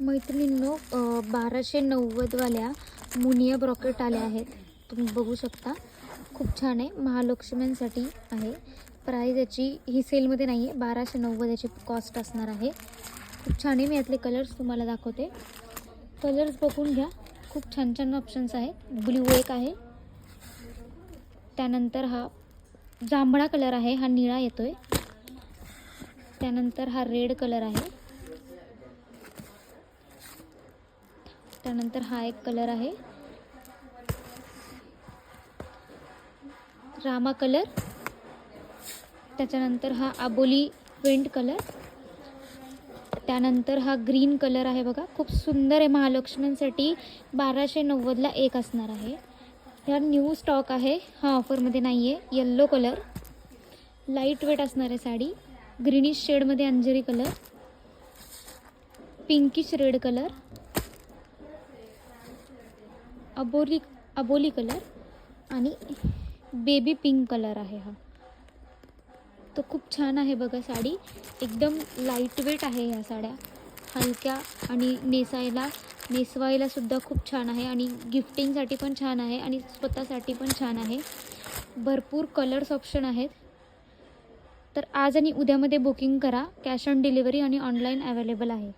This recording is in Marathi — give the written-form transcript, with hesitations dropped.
मैत्रिणींनो 1290 वाल्या मुनिया ब्रॉकेट आल्या आहेत. तुम्ही बघू शकता, खूप छान आहे. महालक्ष्म्यांसाठी आहे. प्राईज याची ही सेलमध्ये नाही आहे. 1290 याची कॉस्ट असणार आहे. खूप छान आहे. मी यातले कलर्स तुम्हाला दाखवते. कलर्स बघून घ्या. खूप छान छान ऑप्शन्स आहे. ब्ल्यू एक आहे, त्यानंतर हा जांभळा कलर आहे, हा निळा येतोय, त्यानंतर हा रेड कलर आहे, त्यानंतर हा एक कलर आहे रामा कलर, त्याच्यानंतर हा आबोली पेंट कलर, त्यानंतर हा ग्रीन कलर आहे. बघा खूप सुंदर आहे. महालक्ष्म्यांसाठी 1290ला एक असणार आहे. ह्या न्यू स्टॉक आहे, हा ऑफरमध्ये नाही आहे. येल्लो कलर लाईट वेट असणार आहे साडी. ग्रीनिश शेडमध्ये अंजेरी कलर, पिंकिश रेड कलर, अबोली कलर आणि बेबी पिंक कलर आहे. हा तो खूप छान आहे. बघा साडी एकदम लाईट वेट आहे. ह्या साड्या हलक्या आणि नेसवायला सुद्धा खूप छान आहे आणि गिफ्टिंगसाठी पण छान आहे आणि स्वतःसाठी पण छान आहे. भरपूर कलर्स ऑप्शन आहेत. तर आज आणि उद्यामध्ये बुकिंग करा. कॅश ऑन डिलिव्हरी आणि ऑनलाईन अवेलेबल आहे.